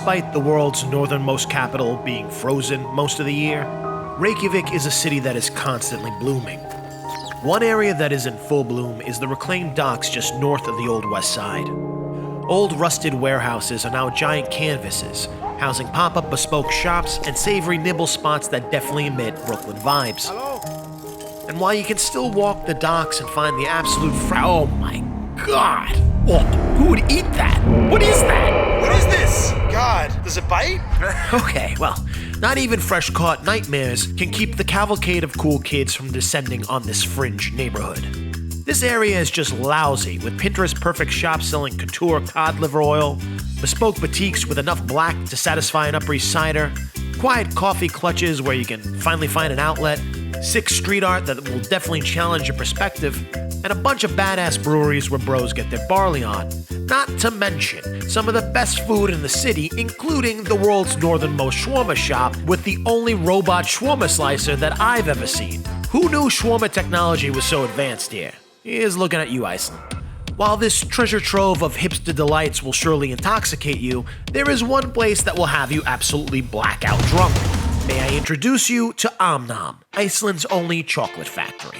Despite the world's northernmost capital being frozen most of the year, Reykjavik is a city that is constantly blooming. One area that is in full bloom is the reclaimed docks just north of the Old West Side. Old rusted warehouses are now giant canvases, housing pop-up bespoke shops and savory nibble spots that definitely emit Brooklyn vibes. And while you can still walk the docks and find the absolute oh my god! What? Who would eat that? What is that? What is this? God, does it bite? Okay, well, not even fresh-caught nightmares can keep the cavalcade of cool kids from descending on this fringe neighborhood. This area is just lousy, with Pinterest-perfect shops selling couture cod liver oil, bespoke boutiques with enough black to satisfy an Upper East Sider, quiet coffee clutches where you can finally find an outlet, sick street art that will definitely challenge your perspective, and a bunch of badass breweries where bros get their barley on. Not to mention some of the best food in the city, including the world's northernmost shawarma shop with the only robot shawarma slicer that I've ever seen. Who knew shawarma technology was so advanced here? Here's looking at you, Iceland. While this treasure trove of hipster delights will surely intoxicate you, there is one place that will have you absolutely blackout drunk. May I introduce you to Omnom, Iceland's only chocolate factory.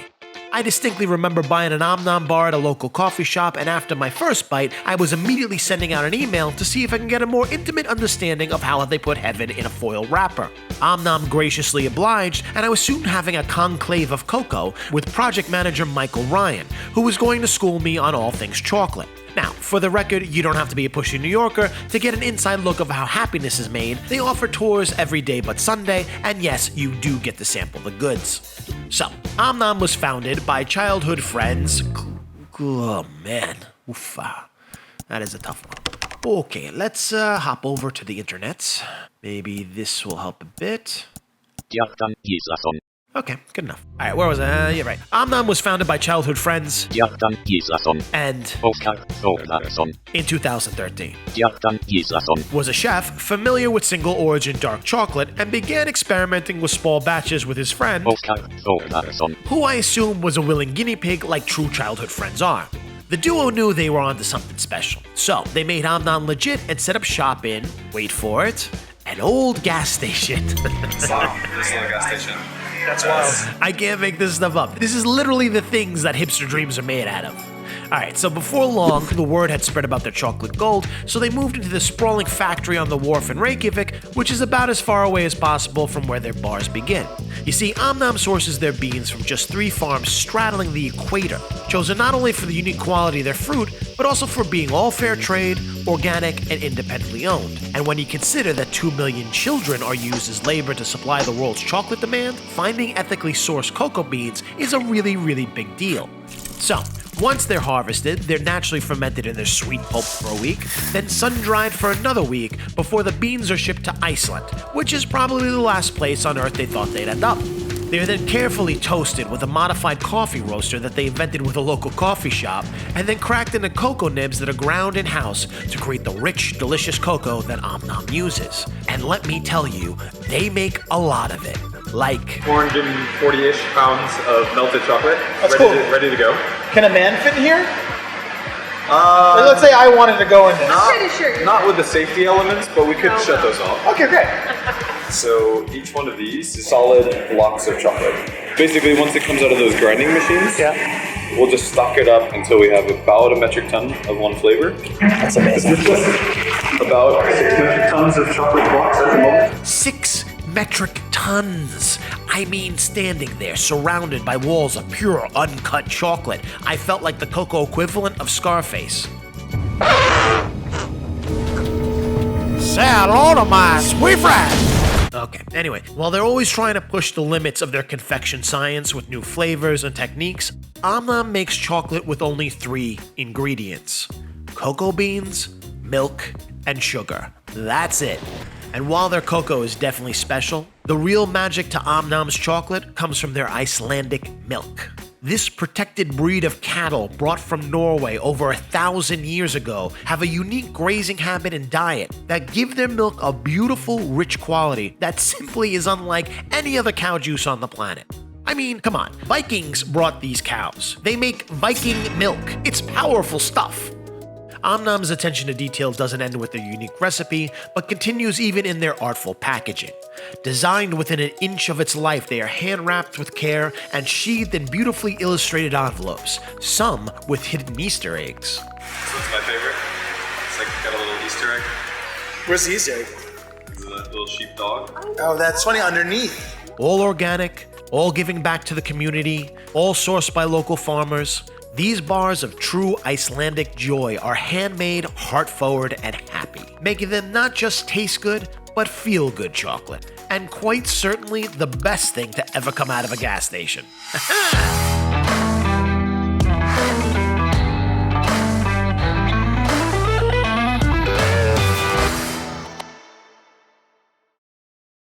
I distinctly remember buying an Omnom bar at a local coffee shop, and after my first bite, I was immediately sending out an email to see if I can get a more intimate understanding of how they put heaven in a foil wrapper. Omnom graciously obliged, and I was soon having a conclave of cocoa with project manager Michael Ryan, who was going to school me on all things chocolate. Now, for the record, you don't have to be a pushy New Yorker to get an inside look of how happiness is made. They offer tours every day but Sunday, and yes, you do get to sample the goods. So, Omnom was founded by childhood friends. Oh man, oofa. That is a tough one. Okay, let's hop over to the internet. Maybe this will help a bit. Kjartan, Gíslason. Okay, good enough. Alright, where was I? Yeah, right. Omnom was founded by childhood friends Kjartan, Gíslason. and Óskar, Þórðarson. in 2013. Kjartan, Gíslason. Was a chef familiar with single origin dark chocolate and began experimenting with small batches with his friend, Óskar, Þórðarson. who I assume was a willing guinea pig like true childhood friends are. The duo knew they were onto something special, so they made Omnom legit and set up shop in, wait for it, an old gas station. Wow, this is a gas station. That's wild. I can't make this stuff up. This is literally the things that hipster dreams are made out of. Alright, so before long, the word had spread about their chocolate gold, so they moved into the sprawling factory on the wharf in Reykjavik, which is about as far away as possible from where their bars begin. You see, Omnom sources their beans from just 3 farms straddling the equator, chosen not only for the unique quality of their fruit, but also for being all fair trade, organic, and independently owned. And when you consider that 2 million children are used as labor to supply the world's chocolate demand, finding ethically sourced cocoa beans is a really, really big deal. So, once they're harvested, they're naturally fermented in their sweet pulp for a week, then sun-dried for another week before the beans are shipped to Iceland, which is probably the last place on Earth they thought they'd end up. They are then carefully toasted with a modified coffee roaster that they invented with a local coffee shop, and then cracked into cocoa nibs that are ground in-house to create the rich, delicious cocoa that Omnom uses. And let me tell you, they make a lot of it. Like 440-ish pounds of melted chocolate. That's ready cool. ready to go. Can a man fit in here? Like, let's say I wanted to go in this. Pretty sure you're Not with the safety elements, but we could shut those off. Okay, great. So each one of these is solid blocks of chocolate. Basically, once it comes out of those grinding machines, we'll just stock it up until we have about a metric ton of one flavor. That's amazing. About 6 metric tons of chocolate blocks at the moment. 6 metric tons. I mean, standing there, surrounded by walls of pure, uncut chocolate, I felt like the cocoa equivalent of Scarface. Say hello to my sweet friend! Okay, anyway, while they're always trying to push the limits of their confection science with new flavors and techniques, Omnom makes chocolate with only 3 ingredients: cocoa beans, milk, and sugar. That's it. And while their cocoa is definitely special, the real magic to Omnom's chocolate comes from their Icelandic milk. This protected breed of cattle brought from Norway over 1,000 years ago have a unique grazing habit and diet that give their milk a beautiful, rich quality that simply is unlike any other cow juice on the planet. I mean, come on, Vikings brought these cows. They make Viking milk. It's powerful stuff. Omnom's attention to detail doesn't end with their unique recipe, but continues even in their artful packaging. Designed within an inch of its life, they are hand-wrapped with care and sheathed in beautifully illustrated envelopes, some with hidden Easter eggs. This one's my favorite. It's like got a little Easter egg. Where's the Easter egg? This is a little sheep dog. Oh, that's funny, underneath. All organic, all giving back to the community, all sourced by local farmers. These bars of true Icelandic joy are handmade, heart-forward, and happy, making them not just taste good, but feel good chocolate. And quite certainly the best thing to ever come out of a gas station.